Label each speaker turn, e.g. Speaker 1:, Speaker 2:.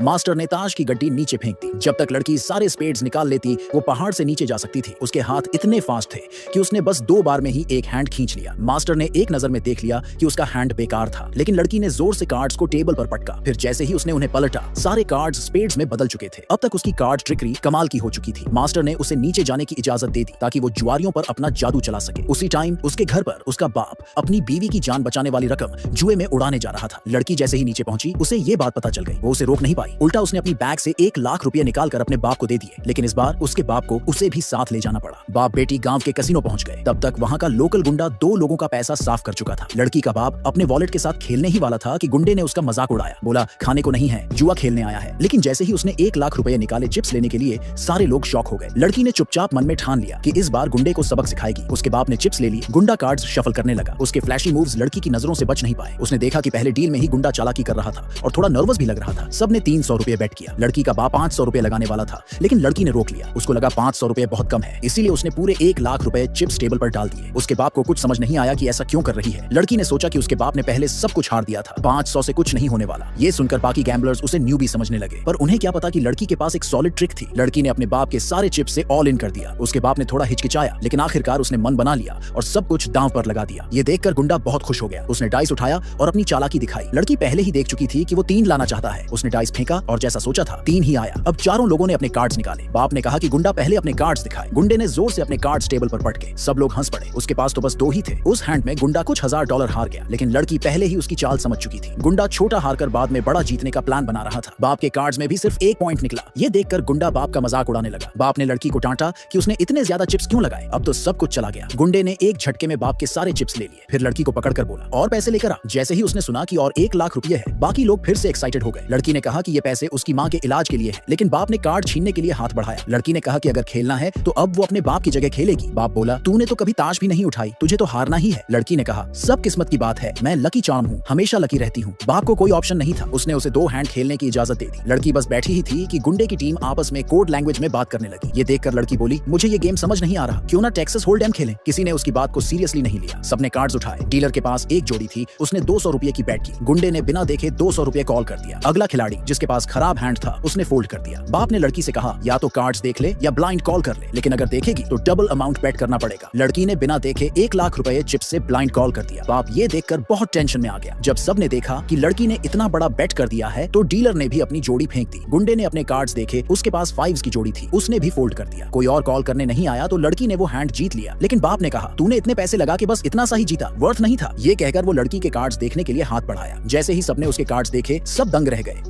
Speaker 1: Master ने ताश की गड्डी नीचे फेंक दी। जब तक लड़की सारे स्पेड्स निकाल लेती वो पहाड़ से नीचे जा सकती थी। उसके हाथ इतने फास्ट थे कि उसने बस 2 बार में ही एक हैंड खींच लिया। मास्टर ने एक नजर में देख लिया कि उसका हैंड बेकार था, लेकिन लड़की ने जोर से कार्ड्स को टेबल पर पटका। फिर जैसे ही उसने उन्हें पलटा, सारे कार्ड्स स्पेड्स में बदल चुके थे। अब तक उसकी कार्ड ट्रिकरी कमाल की हो चुकी थी। मास्टर ने उसे नीचे जाने की इजाजत दे दी ताकि वो जुआरियों पर अपना जादू चला सके। उसी टाइम उसके घर पर उसका बाप अपनी बीवी की जान बचाने वाली रकम जुए में उड़ाने जा रहा था। लड़की जैसे ही नीचे पहुंची, उसे ये बात पता चल गई। वो उसे रोक नहीं पाई। उल्टा उसने अपनी बैग से 1 लाख रुपए निकालकर अपने बाप को दे दिए। लेकिन इस बार उसके बाप को उसे भी साथ ले जाना पड़ा। बाप बेटी गांव के कैसीनो पहुंच गए। तब तक वहां का लोकल गुंडा 2 लोगों का पैसा साफ कर चुका था। लड़की का बाप अपने वॉलेट के साथ खेलने ही वाला था कि गुंडे ने उसका मजाक उड़ाया। बोला खाने को नहीं है, जुआ खेलने आया है। लेकिन जैसे ही उसने 1 लाख रुपए निकाले चिप्स लेने के लिए, सारे लोग शॉक हो गए। लड़की ने चुपचाप मन में ठान लिया कि इस बार गुंडे को सबक सिखाएगी। उसके बाप ने चिप्स ले ली। गुंडा कार्ड्स शफल करने लगा। उसके फ्लैशी मूव्स लड़की की नजरों से बच नहीं पाए। उसने देखा कि पहले डील में ही गुंडा चालाकी कर रहा था और थोड़ा नर्वस भी लग रहा था। सबने 300 रुपए बेट किया। लड़की का बाप 500 रुपए लगाने वाला था, लेकिन लड़की ने रोक लिया। उसको लगा 500 रुपए बहुत कम है, इसीलिए उसने पूरे 1 लाख रुपए चिप्स टेबल पर डाल दिए। उसके बाप को कुछ समझ नहीं आया कि ऐसा क्यों कर रही है। लड़की ने सोचा कि उसके बाप ने पहले सब कुछ हार दिया था, 500 से कुछ नहीं होने वाला। ये सुनकर बाकी गैम्बलर्स उसे न्यूबी समझने लगे, पर उन्हें क्या पता कि लड़की के पास एक सॉलिड ट्रिक थी। लड़की ने अपने बाप के सारे चिप्स से ऑल इन कर दिया। उसके बाप ने थोड़ा हिचकिचाया, लेकिन आखिरकार उसने मन बना लिया और सब कुछ दांव पर लगा दिया। ये देखकर गुंडा बहुत खुश हो गया। उसने डाइस उठाया और अपनी चालाकी दिखाई। लड़की पहले ही देख चुकी थी कि वो 3 लाना चाहता है। उसने डाइस फेंका और जैसा सोचा था 3 ही आया। अब चारों लोगों ने अपने कार्ड्स निकाले। बाप ने कहा कि गुंडा पहले अपने कार्ड्स दिखाए। गुंडे ने जोर से अपने कार्ड्स टेबल पर पटके। सब लोग हंस पड़े। उसके पास तो बस 2 ही थे। उस हैंड में गुंडा कुछ $1000 हार गया, लेकिन लड़की पहले ही उसकी चाल समझ चुकी थी। गुंडा छोटा हारकर बाद में बड़ा जीतने का प्लान बना रहा था। बाप के कार्ड्स में भी सिर्फ 1 पॉइंट निकला। ये देखकर गुंडा बाप का मजाक उड़ाने लगा। बाप ने लड़की को डांटा कि उसने इतने ज्यादा चिप्स क्यों लगाए। अब तो सब कुछ चला गया। गुंडे ने एक झटके में बाप के सारे चिप्स ले लिए। फिर लड़की को पकड़कर बोला और पैसे लेकर आ। जैसे ही उसने सुना कि और 1 लाख रुपए है, बाकी लोग फिर से एक्साइटेड हो गए। लड़की ने कहा कि ये पैसे उसकी माँ के इलाज के लिए है, लेकिन बाप ने कार्ड छीनने के लिए हाथ बढ़ाया। लड़की ने कहा कि अगर खेलना है तो अब वो अपने बाप की जगह खेलेगी। बाप बोला तूने तो कभी ताश भी नहीं उठाई, तुझे तो हारना ही है। लड़की ने कहा सब किस्मत की बात है, मैं लकी चार्म हूँ, हमेशा लकी रहती हूँ। बाप को कोई ऑप्शन नहीं था। उसने उसे 2 हैंड खेलने की इजाजत दे दी। लड़की बस बैठी ही थी कि गुंडे की टीम आपस में कोड लैंग्वेज में बात करने लगी। ये देखकर लड़की बोली मुझे ये गेम समझ नहीं आ रहा, क्यों ना टेक्सास होल्डएम खेलें। किसी ने उसकी बात को सीरियसली नहीं लिया। सबने कार्ड्स उठाए। डीलर के पास एक जोड़ी थी, उसने 200 रुपए की बैट की। गुंडे ने बिना देखे 200 रुपए कॉल कर दिया। अगला खिलाड़ी जिसके पास खराब हैंड था, उसने फोल्ड कर दिया। बाप ने लड़की से कहा या तो कार्ड्स देख ले या ब्लाइंड कॉल कर ले, लेकिन अगर देखेगी तो डबल अमाउंट बेट करना पड़ेगा। लड़की ने बिना देखे 1 लाख रुपए चिप्स से ब्लाइंड कॉल कर दिया। बाप ये देखकर बहुत टेंशन में आ गया। जब सबने देखा कि लड़की ने इतना बड़ा बेट कर दिया है, तो डीलर ने भी अपनी जोड़ी फेंक दी। गुंडे ने अपने कार्ड्स देखे, उसके पास 5s की जोड़ी थी, उसने भी फोल्ड कर दिया। कोई और कॉल करने नहीं आया तो लड़की ने वो हैंड जीत लिया। लेकिन बाप ने कहा तूने इतने पैसे लगा के बस इतना सा ही जीता, वर्थ नहीं था। ये कहकर वो लड़की के कार्ड्स देखने के लिए हाथ बढ़ाया। जैसे ही सबने उसके कार्ड्स देखे, सब दंग रह गए।